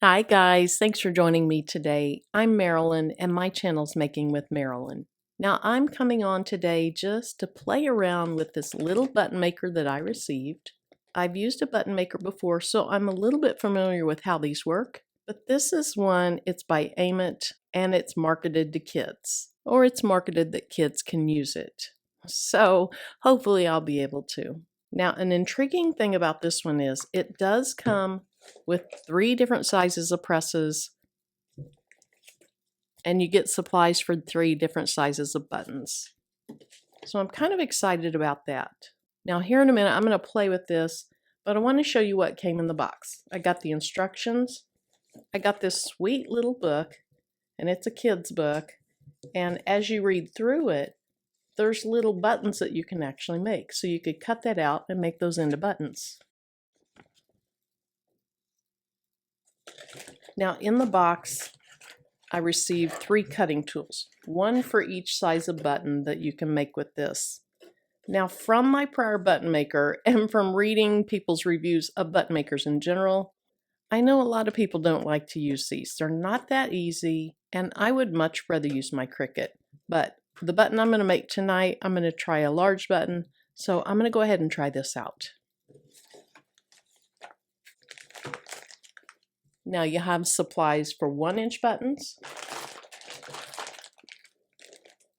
Hi guys, thanks for joining me today. I'm Marilyn and my channel's Making with Marilyn. Now I'm coming on today just to play around with this little button maker that I received. I've used a button maker before, so I'm a little bit familiar with how these work. But this is one, it's by Aiment, and it's marketed to kids. Or it's marketed that kids can use it. So hopefully I'll be able to. Now an intriguing thing about this one is it does come with 3 different sizes of presses, and you get supplies for 3 different sizes of buttons. So I'm kind of excited about that. Now here in a minute I'm going to play with this, but I want to show you what came in the box. I got the instructions, I got this sweet little book, and it's a kid's book, and as you read through it, there's little buttons that you can actually make. So you could cut that out and make those into buttons. Now in the box, I received 3 cutting tools, one for each size of button that you can make with this. Now from my prior button maker and from reading people's reviews of button makers in general, I know a lot of people don't like to use these. They're not that easy, and I would much rather use my Cricut. But the button I'm going to make tonight, I'm going to try a large button, so I'm going to go ahead and try this out. Now you have supplies for 1-inch buttons,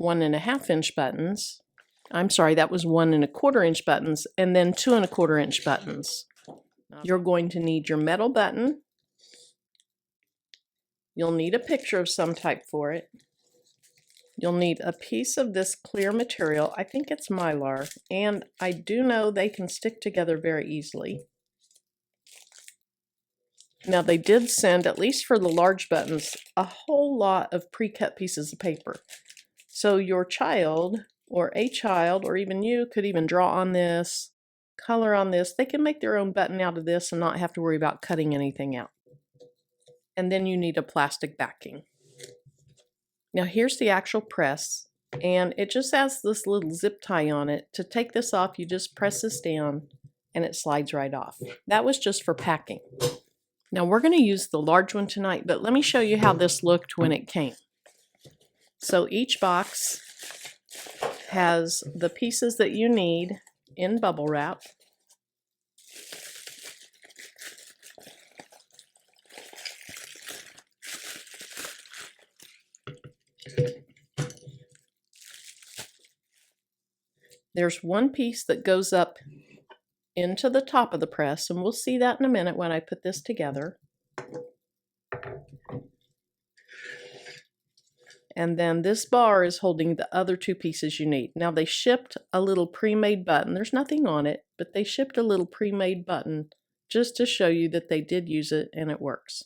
1.5-inch buttons. I'm sorry, that was 1.25-inch buttons, and then 2.25-inch buttons. You're going to need your metal button. You'll need a picture of some type for it. You'll need a piece of this clear material. I think it's Mylar, and I do know they can stick together very easily. Now they did send, at least for the large buttons, a whole lot of pre-cut pieces of paper. So your child, or even you, could even draw on this, color on this. They can make their own button out of this and not have to worry about cutting anything out. And then you need a plastic backing. Now here's the actual press, and it just has this little zip tie on it. To take this off, you just press this down and it slides right off. That was just for packing. Now we're going to use the large one tonight, but let me show you how this looked when it came. So each box has the pieces that you need in bubble wrap. There's one piece that goes up into the top of the press, and we'll see that in a minute when I put this together. And then this bar is holding the other 2 pieces you need. Now they shipped a little pre-made button. There's nothing on it, but they shipped a little pre-made button just to show you that they did use it and it works.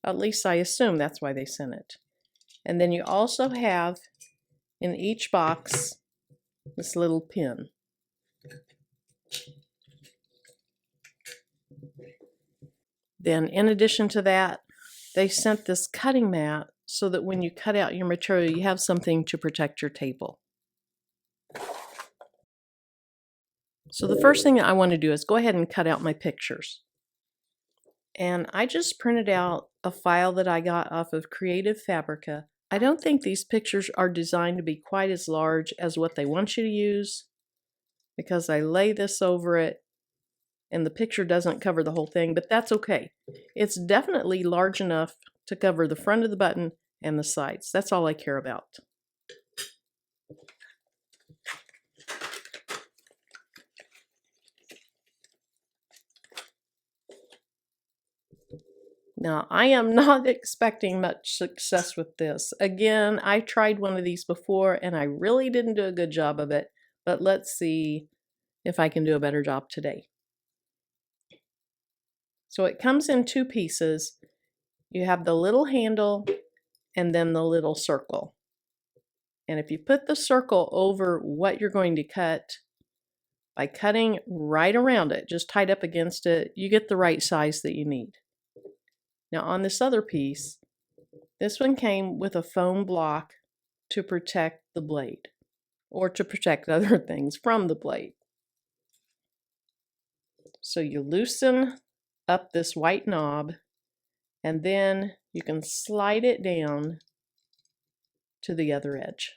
At least I assume that's why they sent it. And then you also have in each box this little pin. Then in addition to that, they sent this cutting mat so that when you cut out your material, you have something to protect your table. So the first thing I want to do is go ahead and cut out my pictures. And I just printed out a file that I got off of Creative Fabrica. I don't think these pictures are designed to be quite as large as what they want you to use, because I lay this over it and the picture doesn't cover the whole thing, but that's okay. It's definitely large enough to cover the front of the button and the sides. That's all I care about. Now, I am not expecting much success with this. Again, I tried one of these before and I really didn't do a good job of it, but let's see if I can do a better job today. So it comes in 2 pieces. You have the little handle and then the little circle. And if you put the circle over what you're going to cut, by cutting right around it, just tied up against it, you get the right size that you need. Now on this other piece, this one came with a foam block to protect the blade, or to protect other things from the blade. So you loosen up this white knob and then you can slide it down to the other edge.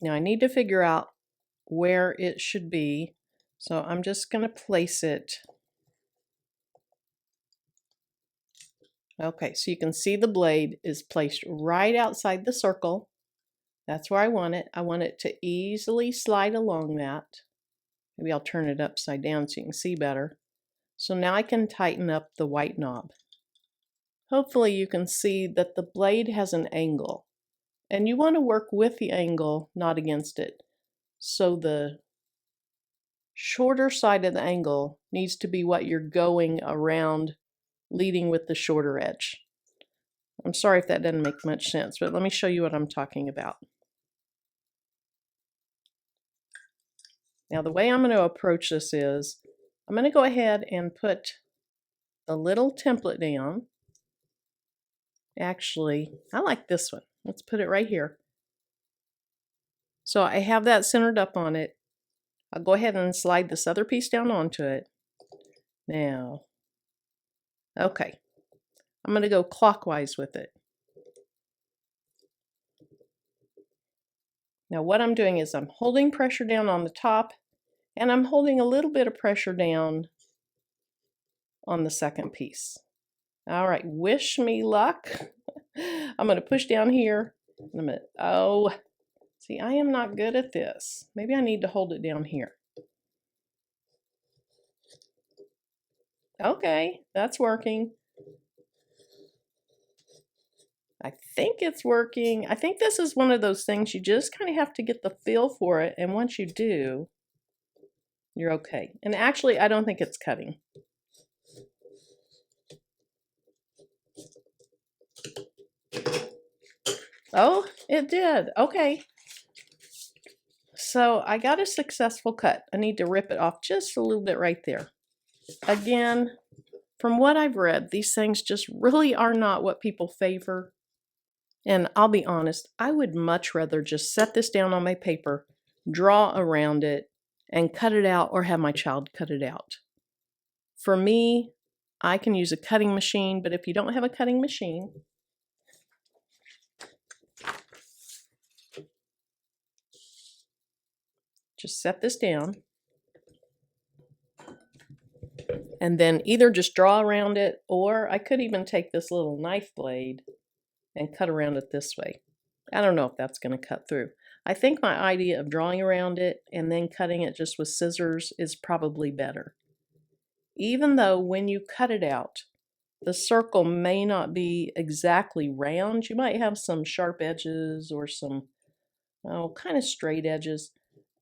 Now I need to figure out where it should be, so I'm just going to place it. Okay, so you can see the blade is placed right outside the circle. That's where I want it. I want it to easily slide along that. Maybe I'll turn it upside down so you can see better. So now I can tighten up the white knob. Hopefully you can see that the blade has an angle, and you want to work with the angle, not against it. So the shorter side of the angle needs to be what you're going around, leading with the shorter edge. I'm sorry if that doesn't make much sense, but let me show you what I'm talking about. Now the way I'm going to approach this is, I'm going to go ahead and put the little template down. Actually, I like this one. Let's put it right here. So I have that centered up on it. I'll go ahead and slide this other piece down onto it. Now, okay, I'm going to go clockwise with it. Now what I'm doing is I'm holding pressure down on the top, and I'm holding a little bit of pressure down on the second piece. All right, wish me luck. I'm going to push down here. I'm going to, oh, see, I am not good at this. Maybe I need to hold it down here. Okay, that's working. I think it's working. I think this is one of those things you just kind of have to get the feel for it, and once you do, you're okay. And actually, I don't think it's cutting. Oh, it did. Okay. So I got a successful cut. I need to rip it off just a little bit right there. Again, from what I've read, these things just really are not what people favor. And I'll be honest, I would much rather just set this down on my paper, draw around it, and cut it out, or have my child cut it out. For me, I can use a cutting machine, but if you don't have a cutting machine, just set this down, and then either just draw around it, or I could even take this little knife blade and cut around it this way. I don't know if that's going to cut through. I think my idea of drawing around it and then cutting it just with scissors is probably better. Even though when you cut it out, the circle may not be exactly round. You might have some sharp edges or some kind of straight edges.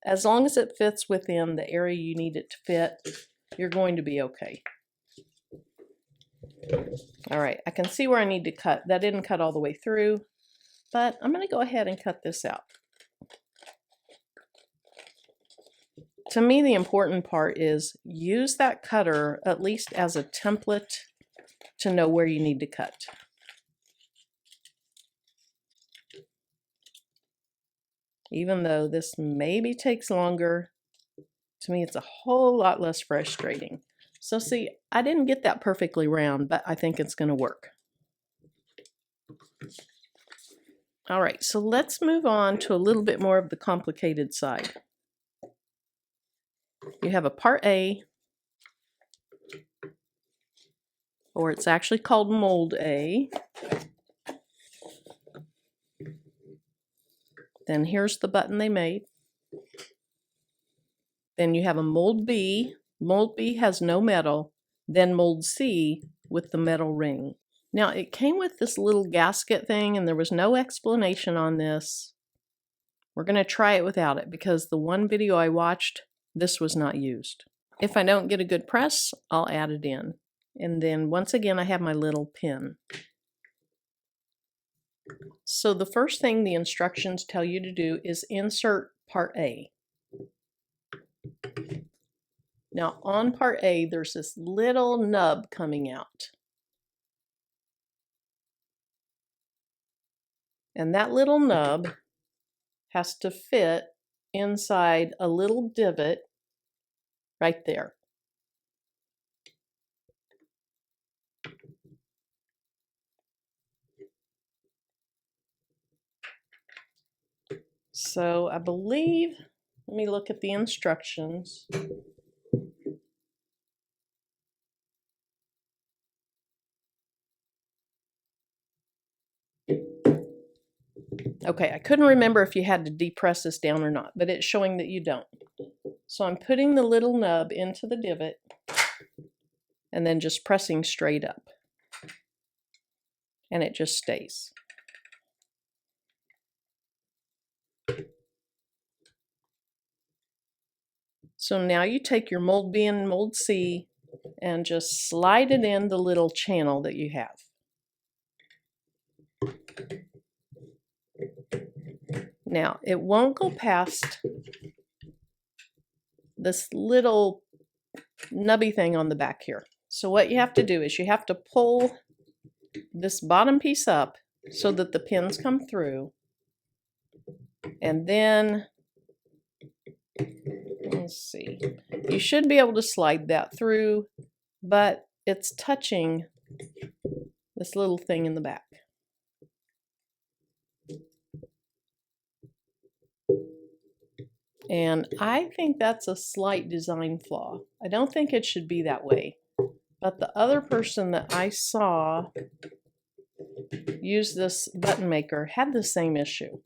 As long as it fits within the area you need it to fit, you're going to be okay. All right, I can see where I need to cut. That didn't cut all the way through, but I'm going to go ahead and cut this out. To me, the important part is use that cutter at least as a template to know where you need to cut. Even though this maybe takes longer, to me it's a whole lot less frustrating. So see, I didn't get that perfectly round, but I think it's going to work. All right, so let's move on to a little bit more of the complicated side. You have a part A, or it's actually called mold A. Then here's the button they made. Then you have a mold B. Mold B has no metal. Then mold C with the metal ring. Now it came with this little gasket thing, and there was no explanation on this. We're going to try it without it because the one video I watched, this was not used. If I don't get a good press, I'll add it in. And then once again, I have my little pin. So the first thing the instructions tell you to do is insert part A. Now on part A, there's this little nub coming out. And that little nub has to fit inside a little divot right there. So I believe, let me look at the instructions. Okay, I couldn't remember if you had to depress this down or not, but it's showing that you don't. So I'm putting the little nub into the divot and then just pressing straight up. And it just stays. So now you take your mold B and mold C and just slide it in the little channel that you have. Now, it won't go past this little nubby thing on the back here. So what you have to do is you have to pull this bottom piece up so that the pins come through. And then, let's see, you should be able to slide that through, but it's touching this little thing in the back. And I think that's a slight design flaw. I don't think it should be that way. But the other person that I saw use this button maker had the same issue.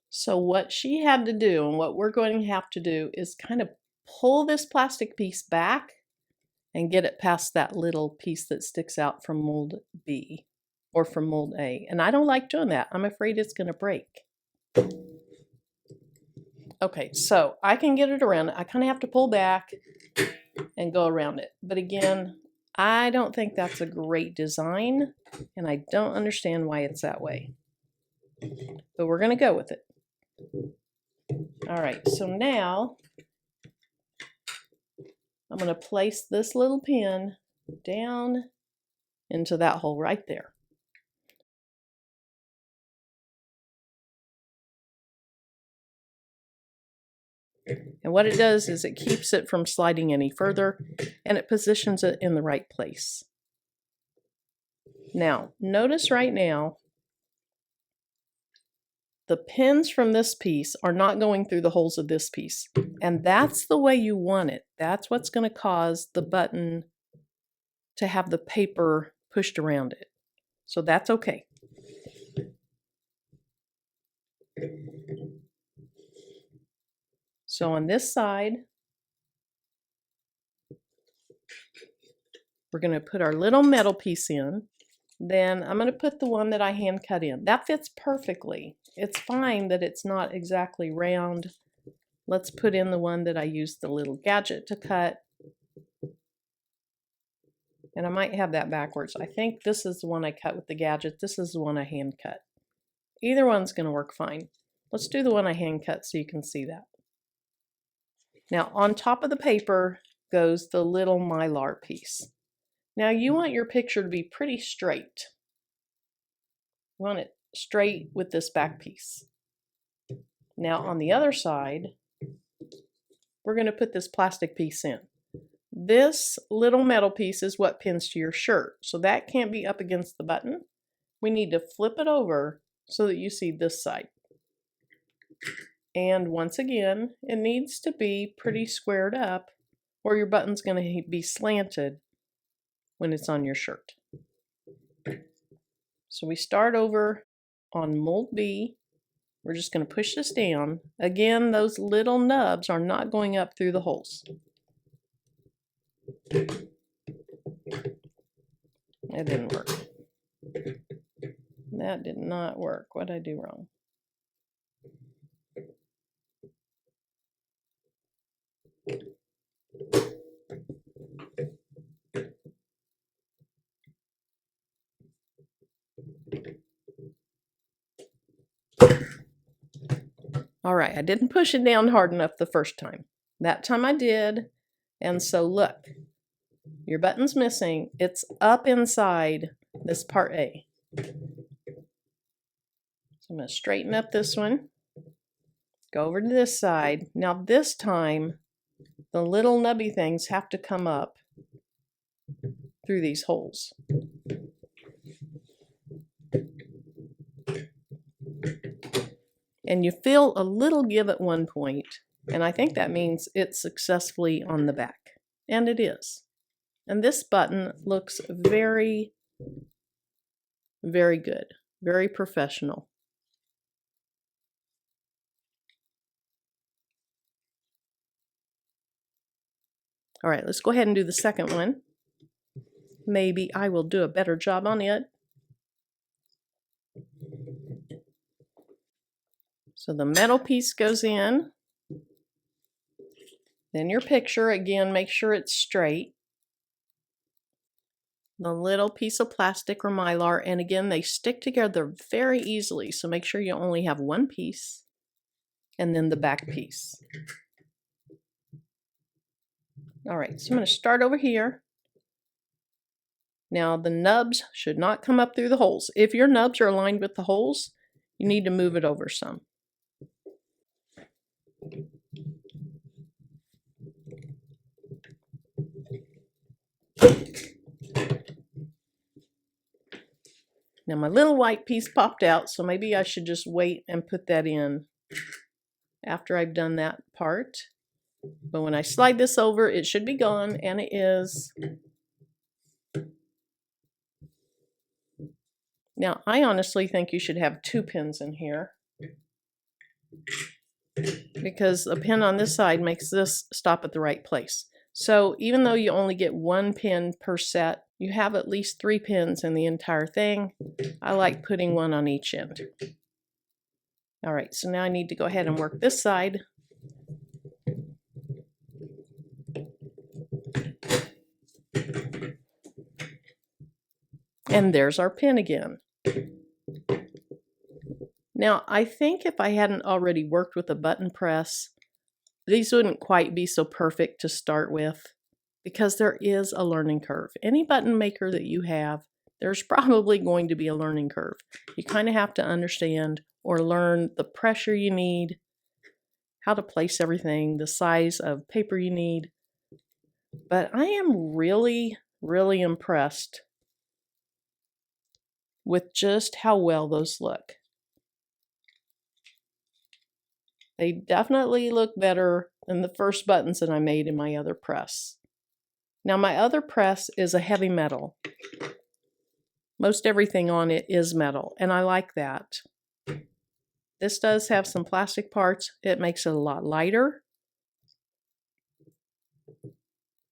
So what she had to do, and what we're going to have to do, is kind of pull this plastic piece back and get it past that little piece that sticks out from mold B or from mold A. And I don't like doing that. I'm afraid it's going to break. Okay, so I can get it around. I kind of have to pull back and go around it. But again, I don't think that's a great design, and I don't understand why it's that way. But we're going to go with it. All right, so now I'm going to place this little pin down into that hole right there. And what it does is it keeps it from sliding any further, and it positions it in the right place. Now, notice right now, the pins from this piece are not going through the holes of this piece. And that's the way you want it. That's what's going to cause the button to have the paper pushed around it. So that's okay. So on this side, we're going to put our little metal piece in. Then I'm going to put the one that I hand cut in. That fits perfectly. It's fine that it's not exactly round. Let's put in the one that I used the little gadget to cut. And I might have that backwards. I think this is the one I cut with the gadget. This is the one I hand cut. Either one's going to work fine. Let's do the one I hand cut so you can see that. Now on top of the paper goes the little mylar piece. Now you want your picture to be pretty straight. You want it straight with this back piece. Now on the other side, we're going to put this plastic piece in. This little metal piece is what pins to your shirt, so that can't be up against the button. We need to flip it over so that you see this side. And once again, it needs to be pretty squared up, or your button's going to be slanted when it's on your shirt. So we start over on mold B. We're just going to push this down. Again, those little nubs are not going up through the holes. That didn't work. That did not work. What did I do wrong? All right, I didn't push it down hard enough the first time. That time I did, and so look, your button's missing. It's up inside this part A. So I'm going to straighten up this one, go over to this side. Now this time, the little nubby things have to come up through these holes. And you feel a little give at one point, and I think that means it's successfully on the back. And it is. And this button looks very, very good, very professional. All right, let's go ahead and do the second one. Maybe I will do a better job on it. So the metal piece goes in. Then your picture, again, make sure it's straight. The little piece of plastic or mylar, and again, they stick together very easily, so make sure you only have one piece, and then the back piece. All right, so I'm going to start over here. Now the nubs should not come up through the holes. If your nubs are aligned with the holes, you need to move it over some. Now my little white piece popped out, so maybe I should just wait and put that in after I've done that part. But when I slide this over, it should be gone, and it is. Now, I honestly think you should have 2 pins in here, because a pin on this side makes this stop at the right place. So even though you only get 1 pin per set, you have at least 3 pins in the entire thing. I like putting 1 on each end. All right, so now I need to go ahead and work this side. And there's our pin again. Now, I think if I hadn't already worked with a button press, these wouldn't quite be so perfect to start with, because there is a learning curve. Any button maker that you have, there's probably going to be a learning curve. You kind of have to understand or learn the pressure you need, how to place everything, the size of paper you need. But I am really, really impressed with just how well those look. They definitely look better than the first buttons that I made in my other press. Now my other press is a heavy metal. Most everything on it is metal, and I like that. This does have some plastic parts. It makes it a lot lighter.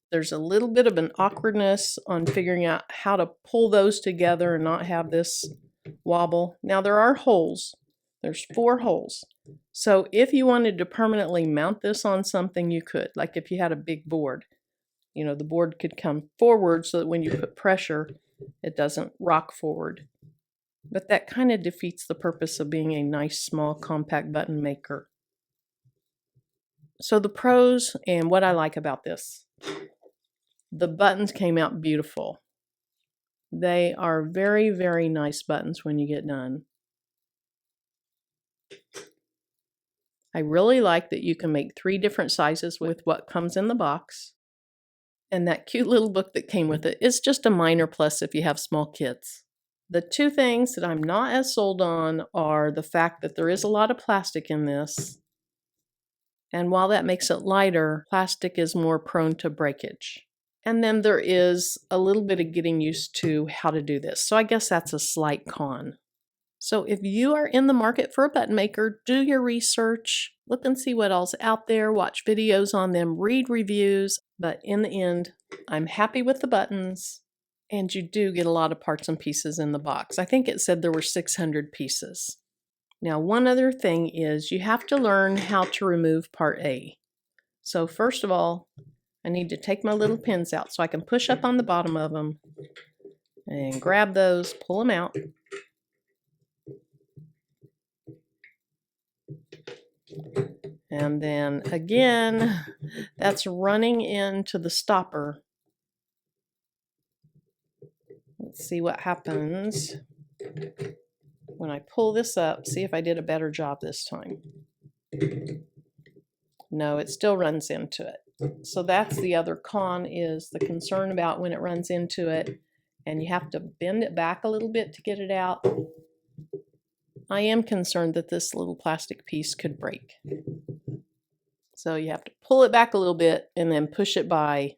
There's a little bit of an awkwardness on figuring out how to pull those together and not have this wobble. Now there are holes. There's 4 holes. So if you wanted to permanently mount this on something, you could. Like if you had a big board, you know, the board could come forward so that when you put pressure, it doesn't rock forward. But that kind of defeats the purpose of being a nice, small, compact button maker. So the pros and what I like about this. The buttons came out beautiful. They are very, very nice buttons when you get done. I really like that you can make 3 different sizes with what comes in the box. And that cute little book that came with it is just a minor plus if you have small kids. The 2 things that I'm not as sold on are the fact that there is a lot of plastic in this. And while that makes it lighter, plastic is more prone to breakage. And then there is a little bit of getting used to how to do this. So I guess that's a slight con. So if you are in the market for a button maker, do your research, look and see what else out there, watch videos on them, read reviews. But in the end, I'm happy with the buttons, and you do get a lot of parts and pieces in the box. I think it said there were 600 pieces. Now, one other thing is you have to learn how to remove part A. So first of all, I need to take my little pins out so I can push up on the bottom of them and grab those, pull them out. And then again, that's running into the stopper. Let's see what happens when I pull this up. See if I did a better job this time. No, it still runs into it. So that's the other con, is the concern about when it runs into it and you have to bend it back a little bit to get it out. I am concerned that this little plastic piece could break. So you have to pull it back a little bit and then push it by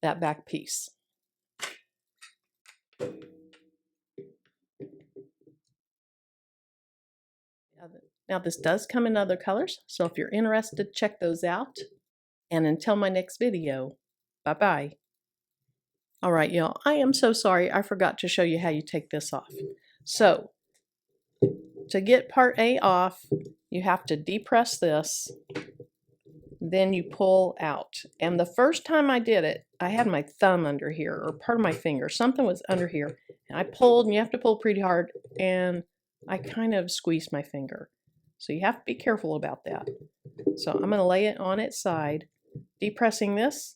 that back piece. Now this does come in other colors, so if you're interested, check those out. And until my next video, bye-bye. All right, y'all, I am so sorry I forgot to show you how you take this off. So, to get part A off, you have to depress this, then you pull out. And the first time I did it, I had my thumb under here, or part of my finger, something was under here. And I pulled, and you have to pull pretty hard, and I kind of squeezed my finger. So you have to be careful about that. So I'm going to lay it on its side, depressing this.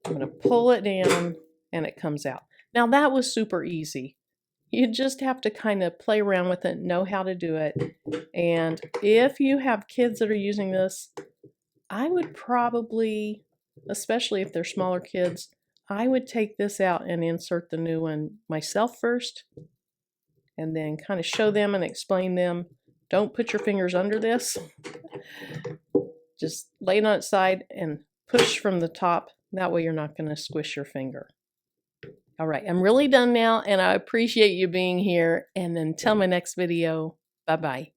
I'm going to pull it down, and it comes out. Now that was super easy. You just have to kind of play around with it, know how to do it. And if you have kids that are using this, I would probably, especially if they're smaller kids, I would take this out and insert the new one myself first, and then kind of show them and explain them. Don't put your fingers under this. Just lay it on its side and push from the top. That way you're not going to squish your finger. All right, I'm really done now, and I appreciate you being here. And until my next video, bye-bye.